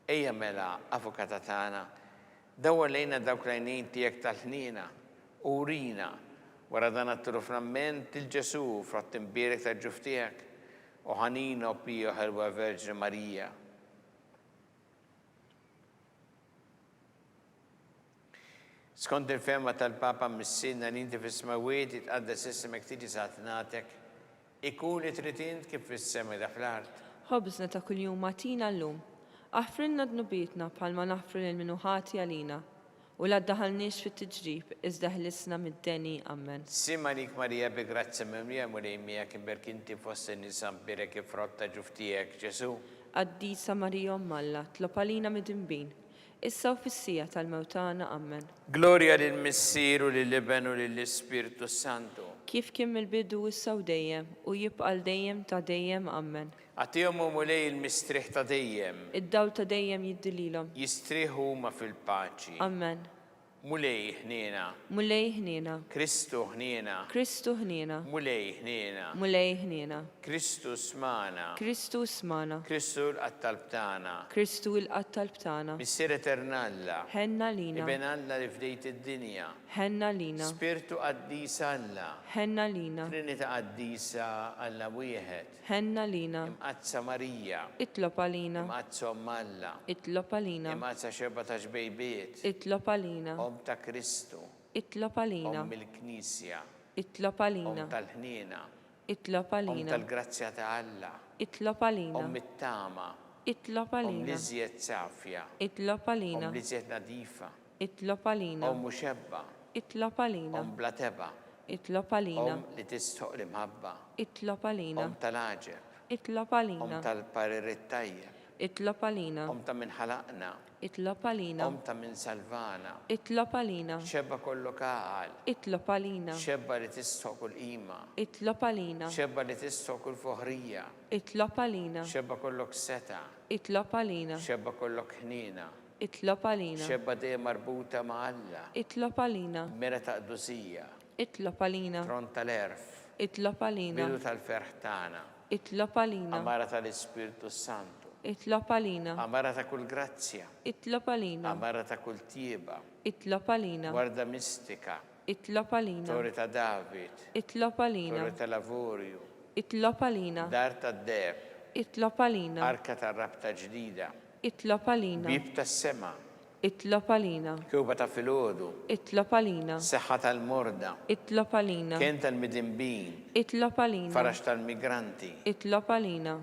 Ejja mela, avukata tana, dawwa lejna dawk lajnin tijek tal-ħnina, u rina, wara dan t-turufnament il-ġesu frott imbirek ta' ġuftijek, u ħanina u piju ħelwa Verġi Marija. Skont il-ferma tal-Papa missinna li inti fis-smawiet jitqaddes ismek tiġi satnatek, ikun li tritint kif fis-sema da fl-art. Ħobżna ta' kuljum matina llum, aħfrinna dnubietna bħalma naħfru lil minu ħati għalina u la ddaħalniex fit-tiġrib iżda ħlisna mid-deni. Amen. Sima lik Marija bi grazza memlija mulejmija kiberk inti fost in-nisa mperek il-frott ta' ġuftijek Ġesu. Qaddisa Marija Umm Alla, tlob għalina midinbin, issa u fis-sija tal-mewtana. Amen. Gloria lill-Missier u lill-Liben u lill-Ispirtu Santu. Kif kien mill-bidu issa u dejjem u jibqal dejjem ta' dejjem. Amen. Għatijom u mulej il-mistriħ ta' dejjem, Id-dawl ta' dejjem jiddililhom. jistriħu ma fil-paċi. Amen. Mulej ħnina, Mulej ħnina, Kristu ħnina, Kristu ħnina, mulej ħnina, mulej ħnina, Kristu smana, Kristu smana, Kristu l-qattalbtana, Kristu il-qattalb tagħna. Missier Eternalla, Ħenna lina, Iben Alla li fdejt id-dinja, ħenna lina, Spiritu qaddisa Alla, ħenna lina, Trinita qaddisa Alla wieħed, ħenna lina, imqazza Marija, itlob għalina, imqazza Omm Alla, itlob għalina, imqazza xeba ta' xbejbiet, itlob għalina, Om ta' Kristu, itlob għalina, Om il-Knisja, itlob Om għalina, tal-ħnina, itlob Om għalina, tal-grazzja ta' Alla, itlob għalina, Om it-tama, itlob Om għalina, l-iżjed safja, itlob għalina, Om l-iżjed nadifa, itlob għalina, Om muxebba, itlob għalina, Om blateba, itlob għalina, Om li tistoq li mħabba, itlob għalina, Om tal-aġeb, itlob Om għalina, tal-paririt tajjeb, itlob għalina, Om ta' minn ħalaqna, itlob għalina, Om ta' minn salvana, itlob għalina, xebba kollu kaqal, itlob għalina, xebba li tistoq kull ima, itlob għalina, xebba li tistoq kull foħrija, itlob għalina, xebba kollok seta, itlob għalina, xebba kollok ħnina, itlob għalina, xebba dejjem marbuta ma' Alla, itlob għalina, mera ta' qdusija, itlob għalina, tron tal-erf, itlob għalina, bidu tal-ferħ tagħna, itlob għalina, amara tal-Ispirtu Santu, itlob għalina, amara ta' kull grazzja, itlob għalina, amara ta' kull tieba, itlob għalina, warda mistika, itlob għalina, torri ta' David, itlob għalina, torri ta' lavorju, itlob għalina, dar ta' deb, itlob għalina, arka ta' rabta ġdida, itlob għalina, bib ta' sema, itlob għalina, kuba ta' filgħodu, itlob għalina, seħħa tal-morda, itlob għalina, kien tal-midimbin, itlob għalina, farax tal-migranti, itlob għalina,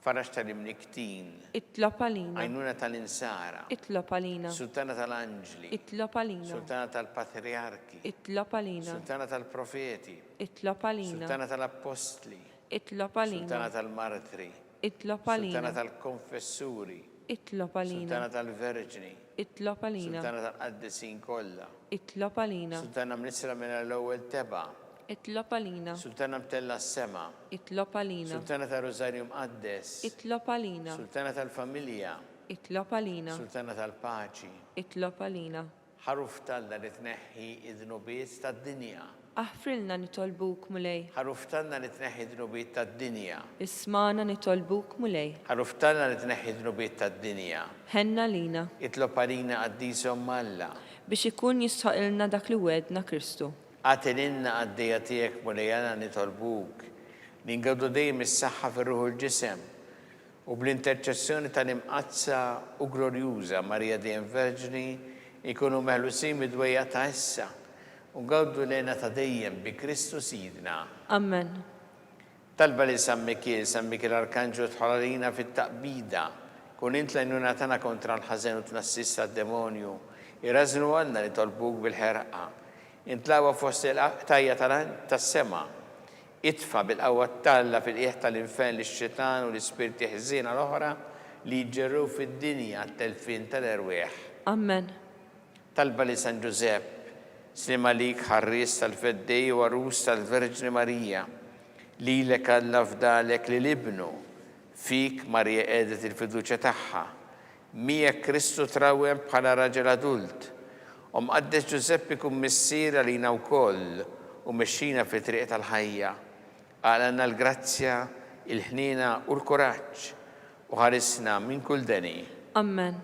farax tal-imniktin, itlob għalina, għajnuna tal-insara, itlob għalina, sultana tal-anġli, itlob għalina, sultana tal-patriarki, itlob għalina, sultana tal-profeti, itlob għalina, sultana tal-apostli, itlob għalina, sultana tal-martri, itlob sultana għalina, tal-konfessuri, itlob għalina, sultana tal-verġni, itlob għalina, sultana tal-qaddisin kollha, itlob għalina, sultana mnisra minn l-ewwel teba', itlob għalina, sultana mtella s-sema, itlob għalina, sultana tal-Rożarju Mqaddes, itlob għalina, sultana tal-familja, itlob għalina, sultana tal-paċi, itlob għalina, ħaruf tal-da li tneħħi id-nubiet tad-dinja, Aħfrilna nitolbuk mulej. ħaruftanna li tneħħi dnubiet tad-dinja. Ismana nitolbuk mulej. ħaruftanna li tneħħi dnubiet tad-dinja. Ħenna lina Itlob għalina qaddishom Alla. biex ikun jistħaqilna dak li wedna Kristu. Għatilinna għaddejja tiegħek mulejana nitolbuk. Ningawdu dejjem is-saħħa fir-ruħ u l-ġisem. U bl-interċessjoni tal-imqazza u glorjuża Marija dejjem Verġni ikunu meħlusin mid-dwejja ta' issa. U gawdu lejna ta' dejjem bi Kristu Sidna. Amen. Talba li San Mikil Arkanġu tħolalina fit-taqbida, kun int lejnuna tana kontra l-ħażen u tnassissa d-demonju, irrażnu għanna li tolbuk bil-ħerqa, intlawa fost il-tajja tas-sema, itfa bil-qawwa talla fil-qieħ tal-infern l-xitan u l-ispirti ħżiena l-oħra li jġerru fid-dinja t-telfin tal-erwieħ. Amen. Talba li San Giuseppe, Slima lik ħarris tal-feddej u għarus tal-Verġni Marija, li lek Alla fdalek li libnu, fik Marija edet il-fiduċa taħħa, mija Kristu trawem bħala raġel adult, għaddes Giuseppe kum missira li u koll u mexxina fi triq tal-ħajja, għalanna l-grazzja, il-ħnina u l-kuraġġ u ħarisna minn kull deni. Amen.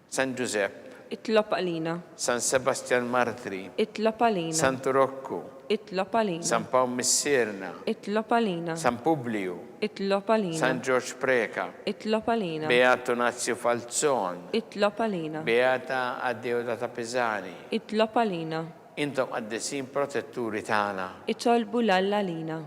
San Giuseppe, Itlob għalina. San Sebastian Martri, Itlob għalina. San Turocco, Itlob għalina. San Paul Missierna, Itlob għalina. San Publiu, Itlob għalina. San George Preka, Itlob għalina. Beato Nazio Falzon, Itlob għalina. Beata Addeodata Pisani, Itlob għalina. intom għaddesin protetturi tagħna. Itolbu l-Alla lina.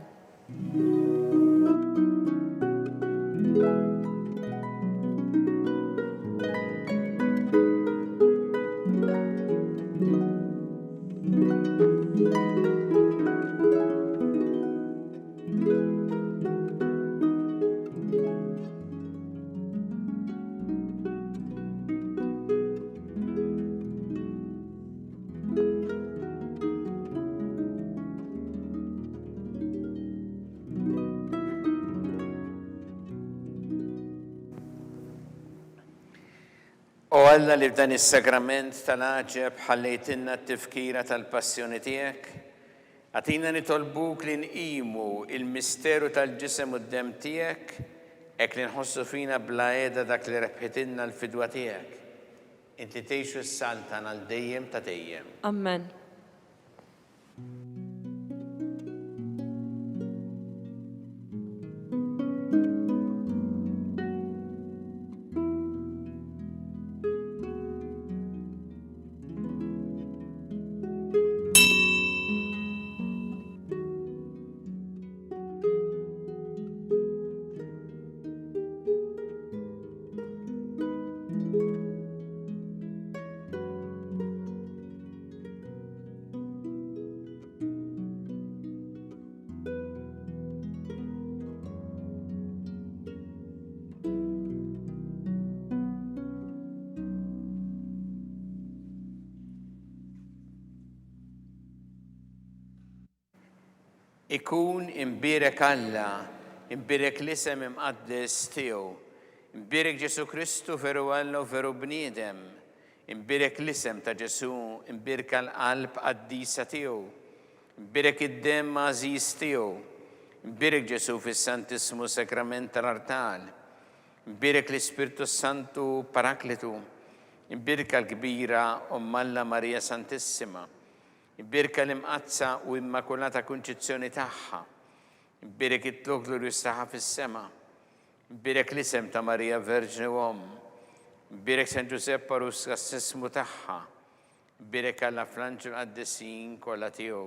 U Alla li f'dan is-sagrament tal-aġeb ħallejtinna t-tifkira tal-passjoni tiegħek, għatina nitolbuk li nqimu il-misteru tal-ġisem u d-dem tiegħek, hekk li nħossu fina bla qiegħda dak li rebħitilna l-fidwa tiegħek. Inti tgħixu s-saltan għal dejjem ta' dejjem. Amen. Ikun imbirek Alla, imbirek l-isem imqaddes tiegħu, imbirek Ġesu Kristu veru Alla u veru bniedem, imbirek l-isem ta' Ġesu, imbirka l-qalb qaddisa tiegħu, imbirek id-dem għażiż tiegħu, imbirek Ġesu fis-Santismu Sakrament tal-Artal, imbirek l-Ispirtu Santu Parakletu, imbirka l-kbira Alla Marija Santissima, imbirka l-imqazza u immakulata kunċizzjoni tagħha, imbirek it-tlok glorjuż tagħha fis-sema, imbirek l-isem ta' Marija Verġni Om, imbirek San Giuseppe Parus kassismu tagħha, imbirek Alla fl-anġel qaddesin kollha tiegħu.